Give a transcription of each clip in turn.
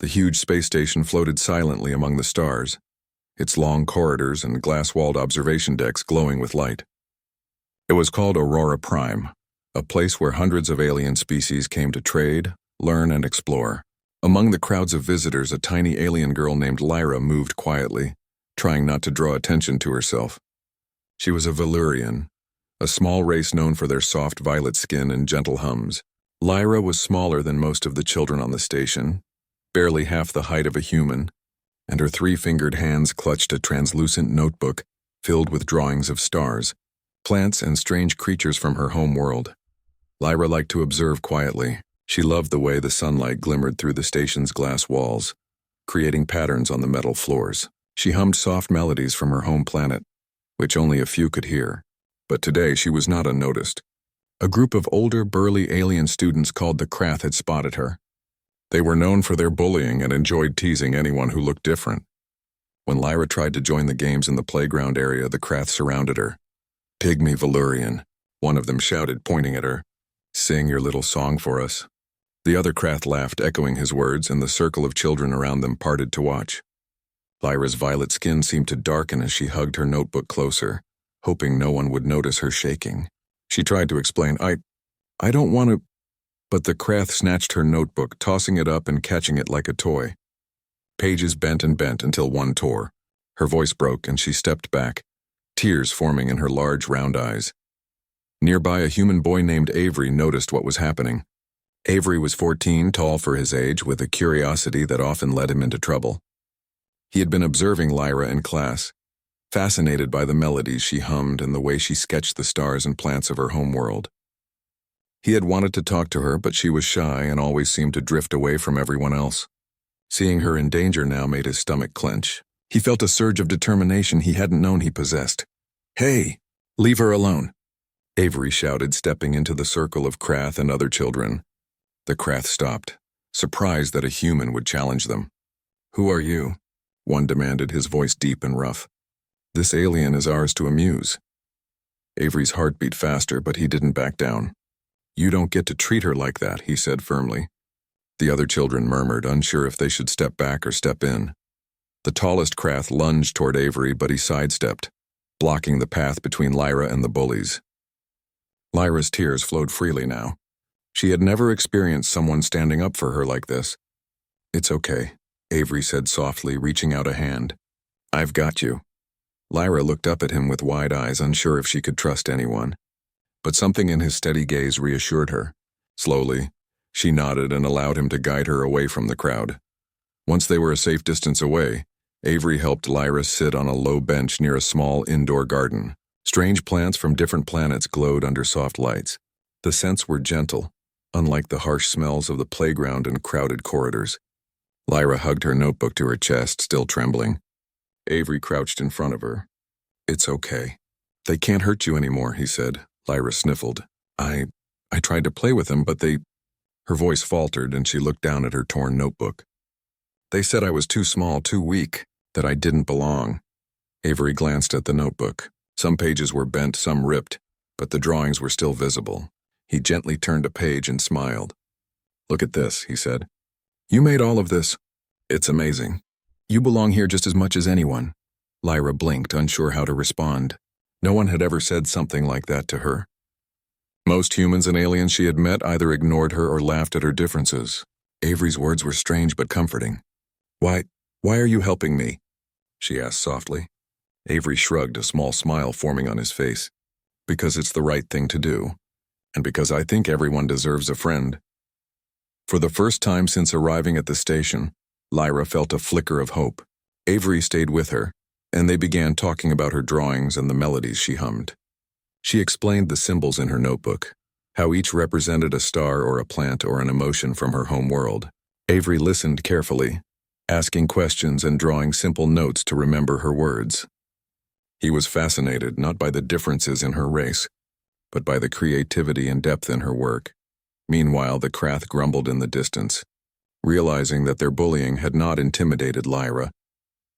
The huge space station floated silently among the stars, its long corridors and glass-walled observation decks glowing with light. It was called Aurora Prime, a place where hundreds of alien species came to trade, learn, and explore. Among the crowds of visitors, a tiny alien girl named Lyra moved quietly, trying not to draw attention to herself. She was a Valurian, a small race known for their soft violet skin and gentle hums. Lyra was smaller than most of the children on the station, barely half the height of a human, and her three-fingered hands clutched a translucent notebook filled with drawings of stars, plants, and strange creatures from her home world. Lyra liked to observe quietly. She loved the way the sunlight glimmered through the station's glass walls, creating patterns on the metal floors. She hummed soft melodies from her home planet, which only a few could hear. But today she was not unnoticed. A group of older, burly alien students called the Krath had spotted her. They were known for their bullying and enjoyed teasing anyone who looked different. When Lyra tried to join the games in the playground area, the Krath surrounded her. "Pygmy Valurian," one of them shouted, pointing at her. "Sing your little song for us." The other Krath laughed, echoing his words, and the circle of children around them parted to watch. Lyra's violet skin seemed to darken as she hugged her notebook closer, hoping no one would notice her shaking. She tried to explain, I don't want to, but the Krath snatched her notebook, tossing it up and catching it like a toy. Pages bent and bent until one tore. Her voice broke and she stepped back, tears forming in her large round eyes. Nearby, a human boy named Avery noticed what was happening. Avery was 14, tall for his age, with a curiosity that often led him into trouble. He had been observing Lyra in class, fascinated by the melodies she hummed and the way she sketched the stars and plants of her home world. He had wanted to talk to her, but she was shy and always seemed to drift away from everyone else. Seeing her in danger now made his stomach clench. He felt a surge of determination he hadn't known he possessed. "Hey, leave her alone," Avery shouted, stepping into the circle of Krath and other children. The Krath stopped, surprised that a human would challenge them. "Who are you?" one demanded, his voice deep and rough. "This alien is ours to amuse." Avery's heart beat faster, but he didn't back down. "You don't get to treat her like that," he said firmly. The other children murmured, unsure if they should step back or step in. The tallest Krath lunged toward Avery, but he sidestepped, blocking the path between Lyra and the bullies. Lyra's tears flowed freely now. She had never experienced someone standing up for her like this. "It's okay," Avery said softly, reaching out a hand. "I've got you." Lyra looked up at him with wide eyes, unsure if she could trust anyone. But something in his steady gaze reassured her. Slowly, she nodded and allowed him to guide her away from the crowd. Once they were a safe distance away, Avery helped Lyra sit on a low bench near a small indoor garden. Strange plants from different planets glowed under soft lights. The scents were gentle, unlike the harsh smells of the playground and crowded corridors. Lyra hugged her notebook to her chest, still trembling. Avery crouched in front of her. "It's okay. They can't hurt you anymore," he said. Lyra sniffled. I tried to play with them, but they..." Her voice faltered and she looked down at her torn notebook. "They said I was too small, too weak, that I didn't belong." Avery glanced at the notebook. Some pages were bent, some ripped, but the drawings were still visible. He gently turned a page and smiled. "Look at this," he said. "You made all of this. It's amazing. You belong here just as much as anyone." Lyra blinked, unsure how to respond. No one had ever said something like that to her. Most humans and aliens she had met either ignored her or laughed at her differences. Avery's words were strange but comforting. Why are you helping me?" she asked softly. Avery shrugged, a small smile forming on his face. "Because it's the right thing to do, and because I think everyone deserves a friend." For the first time since arriving at the station, Lyra felt a flicker of hope. Avery stayed with her, and they began talking about her drawings and the melodies she hummed. She explained the symbols in her notebook, how each represented a star or a plant or an emotion from her home world. Avery listened carefully, asking questions and drawing simple notes to remember her words. He was fascinated not by the differences in her race, but by the creativity and depth in her work. Meanwhile, the Krath grumbled in the distance, realizing that their bullying had not intimidated Lyra.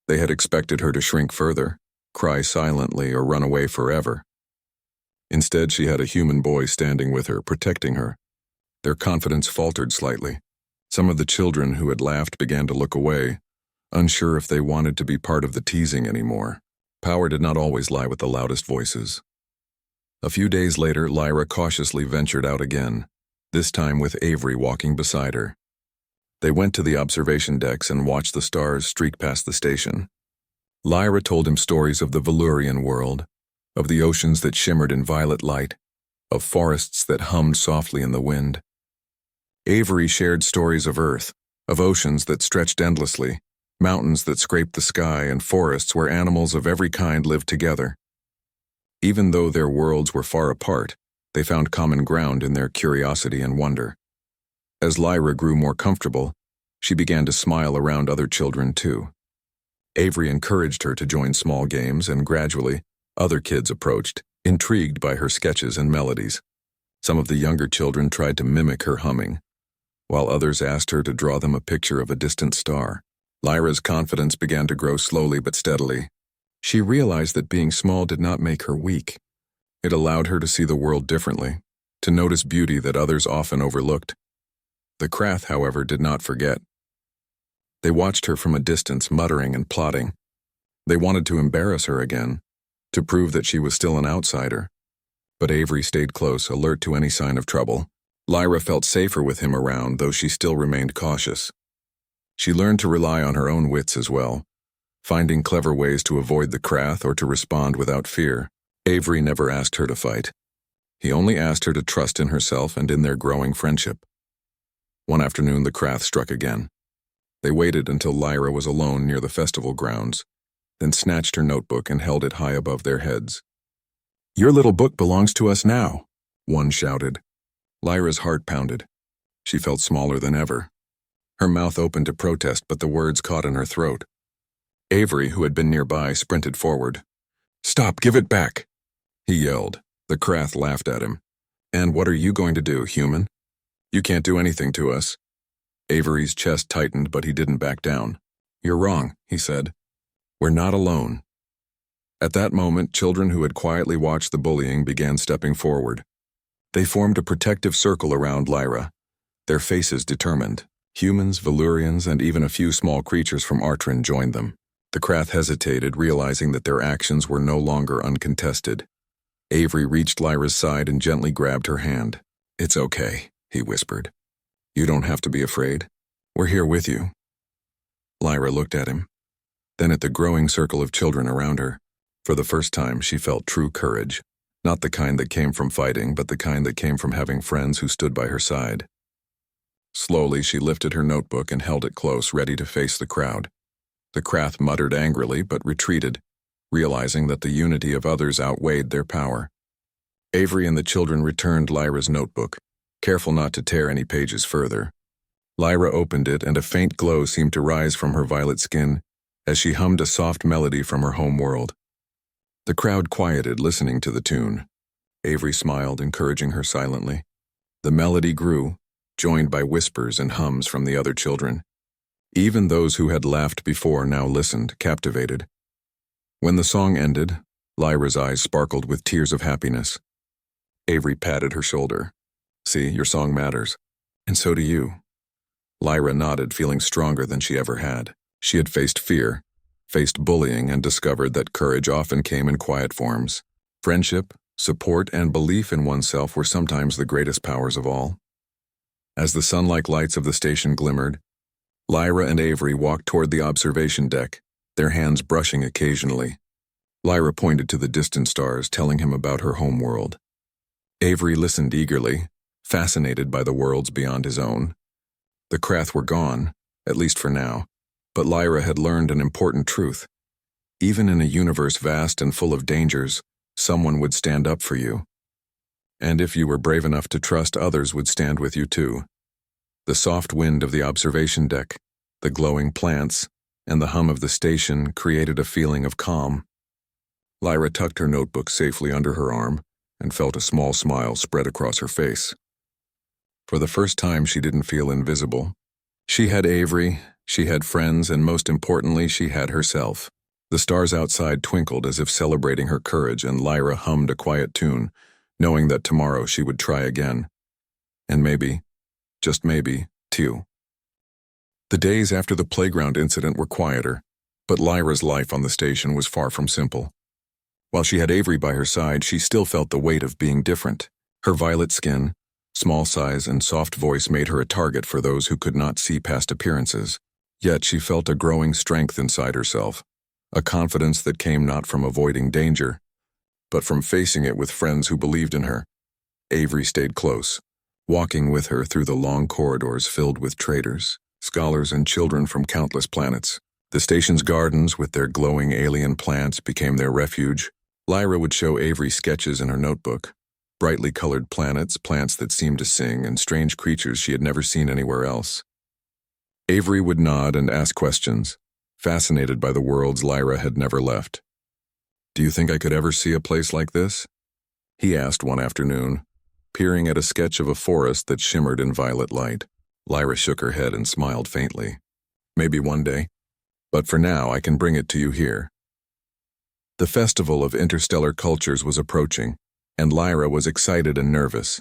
They had expected her to shrink further, cry silently, or run away forever. Instead, she had a human boy standing with her, protecting her. Their confidence faltered slightly. Some of the children who had laughed began to look away, unsure if they wanted to be part of the teasing anymore. Power did not always lie with the loudest voices. A few days later, Lyra cautiously ventured out again, this time with Avery walking beside her. They went to the observation decks and watched the stars streak past the station. Lyra told him stories of the Valurian world, of the oceans that shimmered in violet light, of forests that hummed softly in the wind. Avery shared stories of Earth, of oceans that stretched endlessly, mountains that scraped the sky, and forests where animals of every kind lived together. Even though their worlds were far apart, they found common ground in their curiosity and wonder. As Lyra grew more comfortable, she began to smile around other children too. Avery encouraged her to join small games, and gradually, other kids approached, intrigued by her sketches and melodies. Some of the younger children tried to mimic her humming, while others asked her to draw them a picture of a distant star. Lyra's confidence began to grow slowly but steadily. She realized that being small did not make her weak. It allowed her to see the world differently, to notice beauty that others often overlooked. The Krath, however, did not forget. They watched her from a distance, muttering and plotting. They wanted to embarrass her again, to prove that she was still an outsider. But Avery stayed close, alert to any sign of trouble. Lyra felt safer with him around, though she still remained cautious. She learned to rely on her own wits as well, finding clever ways to avoid the Krath or to respond without fear. Avery never asked her to fight. He only asked her to trust in herself and in their growing friendship. One afternoon, the Krath struck again. They waited until Lyra was alone near the festival grounds, then snatched her notebook and held it high above their heads. "Your little book belongs to us now," one shouted. Lyra's heart pounded. She felt smaller than ever. Her mouth opened to protest, but the words caught in her throat. Avery, who had been nearby, sprinted forward. "Stop, give it back," he yelled. The Krath laughed at him. "And what are you going to do, human? You can't do anything to us." Avery's chest tightened, but he didn't back down. "You're wrong," he said. "We're not alone." At that moment, children who had quietly watched the bullying began stepping forward. They formed a protective circle around Lyra, their faces determined. Humans, Valurians, and even a few small creatures from Artrin joined them. The Krath hesitated, realizing that their actions were no longer uncontested. Avery reached Lyra's side and gently grabbed her hand. "It's okay," he whispered. "You don't have to be afraid. We're here with you." Lyra looked at him, then at the growing circle of children around her. For the first time, she felt true courage, not the kind that came from fighting, but the kind that came from having friends who stood by her side. Slowly, she lifted her notebook and held it close, ready to face the crowd. The Krath muttered angrily, but retreated, realizing that the unity of others outweighed their power. Avery and the children returned Lyra's notebook, careful not to tear any pages further. Lyra opened it, and a faint glow seemed to rise from her violet skin as she hummed a soft melody from her home world. The crowd quieted, listening to the tune. Avery smiled, encouraging her silently. The melody grew, joined by whispers and hums from the other children. Even those who had laughed before now listened, captivated. When the song ended, Lyra's eyes sparkled with tears of happiness. Avery patted her shoulder. "See, your song matters. And so do you." Lyra nodded, feeling stronger than she ever had. She had faced fear, faced bullying, and discovered that courage often came in quiet forms. Friendship, support, and belief in oneself were sometimes the greatest powers of all. As the sun-like lights of the station glimmered, Lyra and Avery walked toward the observation deck, their hands brushing occasionally. Lyra pointed to the distant stars, telling him about her home world. Avery listened eagerly, fascinated by the worlds beyond his own. The Krath were gone, at least for now, but Lyra had learned an important truth. Even in a universe vast and full of dangers, someone would stand up for you. And if you were brave enough to trust, others would stand with you too. The soft wind of the observation deck, the glowing plants, and the hum of the station created a feeling of calm. Lyra tucked her notebook safely under her arm and felt a small smile spread across her face. For the first time, she didn't feel invisible. She had Avery, she had friends, and most importantly, she had herself. The stars outside twinkled as if celebrating her courage, and Lyra hummed a quiet tune, knowing that tomorrow she would try again. And maybe, just maybe, too. The days after the playground incident were quieter, but Lyra's life on the station was far from simple. While she had Avery by her side, she still felt the weight of being different. Her violet skin, small size, and soft voice made her a target for those who could not see past appearances. Yet she felt a growing strength inside herself, a confidence that came not from avoiding danger, but from facing it with friends who believed in her. Avery stayed close, walking with her through the long corridors filled with traders, scholars, and children from countless planets. The station's gardens, with their glowing alien plants, became their refuge. Lyra would show Avery sketches in her notebook, brightly colored planets, plants that seemed to sing, and strange creatures she had never seen anywhere else. Avery would nod and ask questions, fascinated by the worlds Lyra had never left. "Do you think I could ever see a place like this?" he asked one afternoon, peering at a sketch of a forest that shimmered in violet light. Lyra shook her head and smiled faintly. "Maybe one day, but for now I can bring it to you here." The Festival of Interstellar Cultures was approaching, and Lyra was excited and nervous.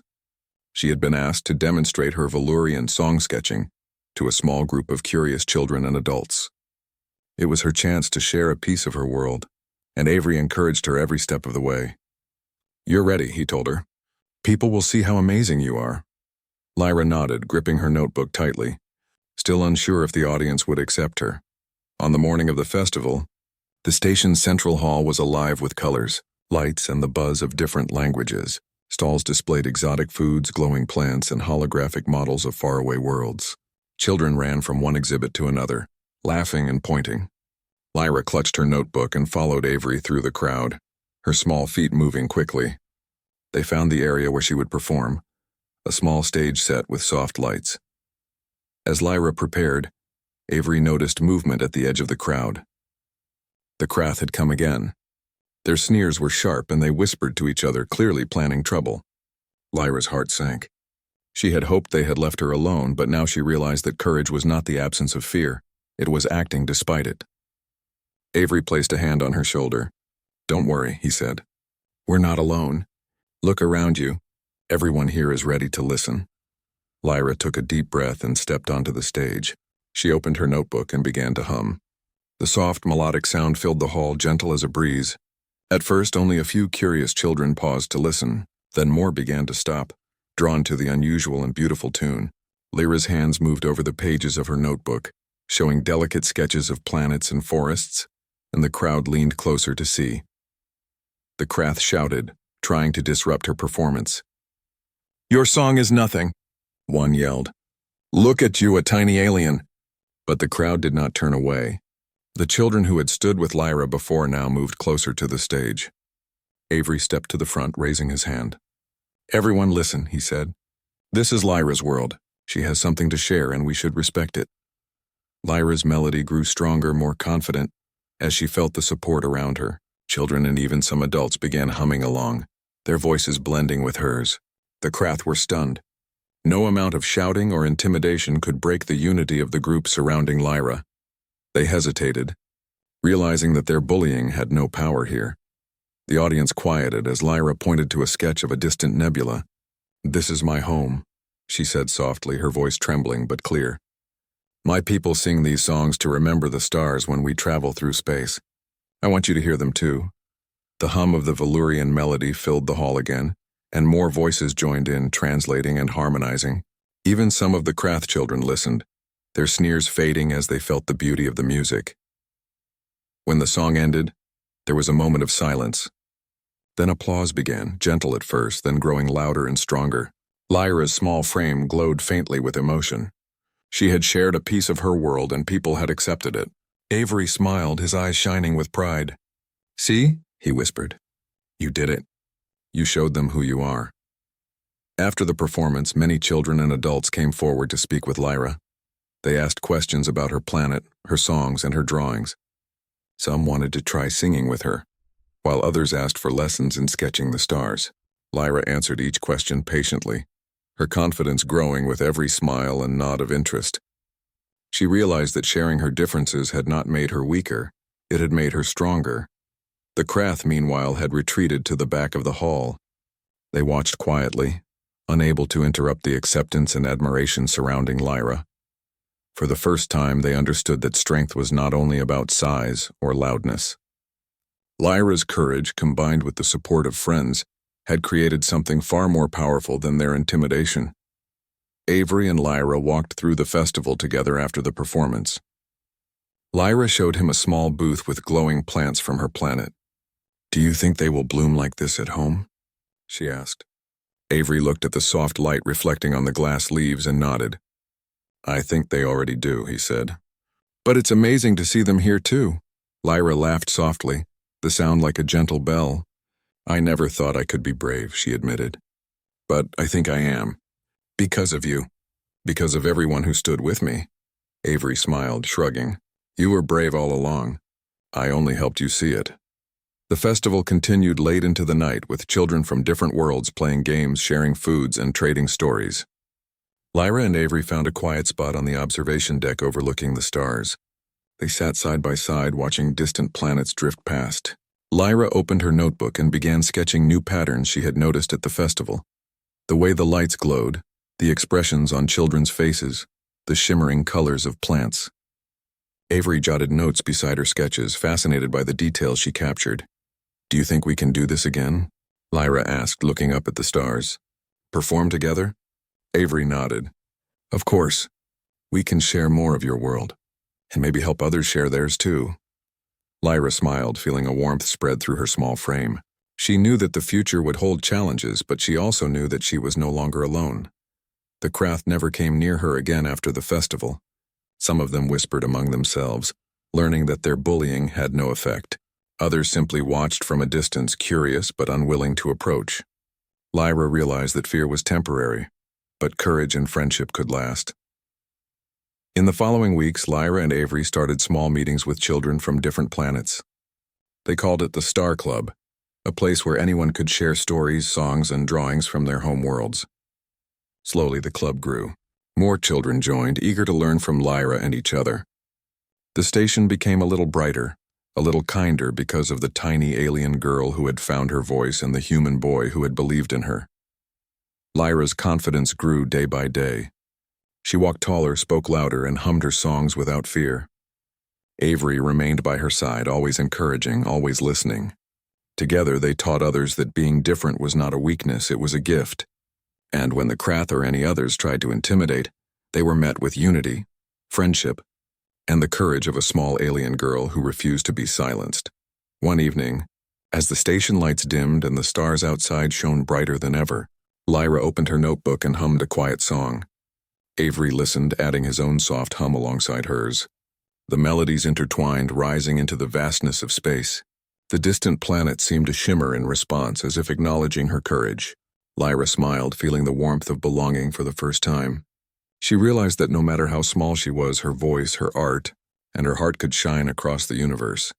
She had been asked to demonstrate her Valurian song sketching to a small group of curious children and adults. It was her chance to share a piece of her world, and Avery encouraged her every step of the way. "You're ready," he told her. "People will see how amazing you are." Lyra nodded, gripping her notebook tightly, still unsure if the audience would accept her. On the morning of the festival, the station's central hall was alive with colors, lights, and the buzz of different languages. Stalls displayed exotic foods, glowing plants, and holographic models of faraway worlds. Children ran from one exhibit to another, laughing and pointing. Lyra clutched her notebook and followed Avery through the crowd, her small feet moving quickly. They found the area where she would perform, a small stage set with soft lights. As Lyra prepared, Avery noticed movement at the edge of the crowd. The Krath had come again. Their sneers were sharp, and they whispered to each other, clearly planning trouble. Lyra's heart sank. She had hoped they had left her alone, but now she realized that courage was not the absence of fear. It was acting despite it. Avery placed a hand on her shoulder. "Don't worry," he said. "We're not alone. Look around you. Everyone here is ready to listen." Lyra took a deep breath and stepped onto the stage. She opened her notebook and began to hum. The soft, melodic sound filled the hall, gentle as a breeze. At first, only a few curious children paused to listen. Then more began to stop, drawn to the unusual and beautiful tune. Lyra's hands moved over the pages of her notebook, showing delicate sketches of planets and forests, and the crowd leaned closer to see. The Krath shouted, trying to disrupt her performance. "Your song is nothing," one yelled. "Look at you, a tiny alien." But the crowd did not turn away. The children who had stood with Lyra before now moved closer to the stage. Avery stepped to the front, raising his hand. "Everyone listen," he said. "This is Lyra's world. She has something to share, and we should respect it." Lyra's melody grew stronger, more confident, as she felt the support around her. Children and even some adults began humming along, their voices blending with hers. The Krath were stunned. No amount of shouting or intimidation could break the unity of the group surrounding Lyra. They hesitated, realizing that their bullying had no power here. The audience quieted as Lyra pointed to a sketch of a distant nebula. "This is my home," she said softly, her voice trembling but clear. "My people sing these songs to remember the stars when we travel through space. I want you to hear them too." The hum of the Valurian melody filled the hall again, and more voices joined in, translating and harmonizing. Even some of the Krath children listened, their sneers fading as they felt the beauty of the music. When the song ended, there was a moment of silence. Then applause began, gentle at first, then growing louder and stronger. Lyra's small frame glowed faintly with emotion. She had shared a piece of her world, and people had accepted it. Avery smiled, his eyes shining with pride. "See?" he whispered. "You did it. You showed them who you are." After the performance, many children and adults came forward to speak with Lyra. They asked questions about her planet, her songs, and her drawings. Some wanted to try singing with her, while others asked for lessons in sketching the stars. Lyra answered each question patiently, her confidence growing with every smile and nod of interest. She realized that sharing her differences had not made her weaker, it had made her stronger. The Krath, meanwhile, had retreated to the back of the hall. They watched quietly, unable to interrupt the acceptance and admiration surrounding Lyra. For the first time, they understood that strength was not only about size or loudness. Lyra's courage, combined with the support of friends, had created something far more powerful than their intimidation. Avery and Lyra walked through the festival together after the performance. Lyra showed him a small booth with glowing plants from her planet. "Do you think they will bloom like this at home?" she asked. Avery looked at the soft light reflecting on the glass leaves and nodded. "I think they already do," he said. "But it's amazing to see them here too." Lyra laughed softly, the sound like a gentle bell. "I never thought I could be brave," she admitted. "But I think I am. Because of you. Because of everyone who stood with me." Avery smiled, shrugging. "You were brave all along. I only helped you see it." The festival continued late into the night with children from different worlds playing games, sharing foods, and trading stories. Lyra and Avery found a quiet spot on the observation deck overlooking the stars. They sat side by side watching distant planets drift past. Lyra opened her notebook and began sketching new patterns she had noticed at the festival. The way the lights glowed, the expressions on children's faces, the shimmering colors of plants. Avery jotted notes beside her sketches, fascinated by the details she captured. "Do you think we can do this again?" Lyra asked, looking up at the stars. "Perform together?" Avery nodded. "Of course. We can share more of your world, and maybe help others share theirs too." Lyra smiled, feeling a warmth spread through her small frame. She knew that the future would hold challenges, but she also knew that she was no longer alone. The Krath never came near her again after the festival. Some of them whispered among themselves, learning that their bullying had no effect. Others simply watched from a distance, curious but unwilling to approach. Lyra realized that fear was temporary, but courage and friendship could last. In the following weeks, Lyra and Avery started small meetings with children from different planets. They called it the Star Club, a place where anyone could share stories, songs, and drawings from their home worlds. Slowly, the club grew. More children joined, eager to learn from Lyra and each other. The station became a little brighter, a little kinder because of the tiny alien girl who had found her voice and the human boy who had believed in her. Lyra's confidence grew day by day. She walked taller, spoke louder, and hummed her songs without fear. Avery remained by her side, always encouraging, always listening. Together, they taught others that being different was not a weakness, it was a gift. And when the Krath or any others tried to intimidate, they were met with unity, friendship, and the courage of a small alien girl who refused to be silenced. One evening, as the station lights dimmed and the stars outside shone brighter than ever, Lyra opened her notebook and hummed a quiet song. Avery listened, adding his own soft hum alongside hers. The melodies intertwined, rising into the vastness of space. The distant planet seemed to shimmer in response, as if acknowledging her courage. Lyra smiled, feeling the warmth of belonging for the first time. She realized that no matter how small she was, her voice, her art, and her heart could shine across the universe.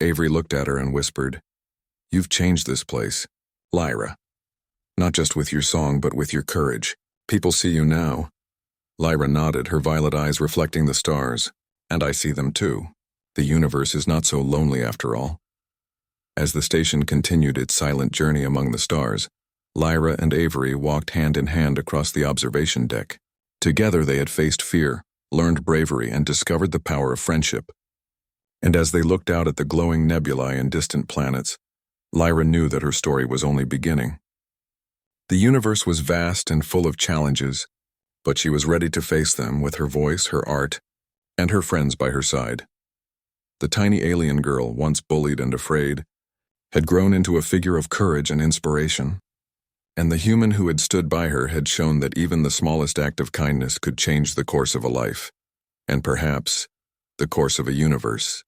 Avery looked at her and whispered, "You've changed this place, Lyra. Not just with your song, but with your courage. People see you now." Lyra nodded, her violet eyes reflecting the stars. "And I see them too. The universe is not so lonely after all." As the station continued its silent journey among the stars, Lyra and Avery walked hand in hand across the observation deck. Together they had faced fear, learned bravery, and discovered the power of friendship. And as they looked out at the glowing nebulae and distant planets, Lyra knew that her story was only beginning. The universe was vast and full of challenges, but she was ready to face them with her voice, her art, and her friends by her side. The tiny alien girl, once bullied and afraid, had grown into a figure of courage and inspiration. And the human who had stood by her had shown that even the smallest act of kindness could change the course of a life, and perhaps the course of a universe.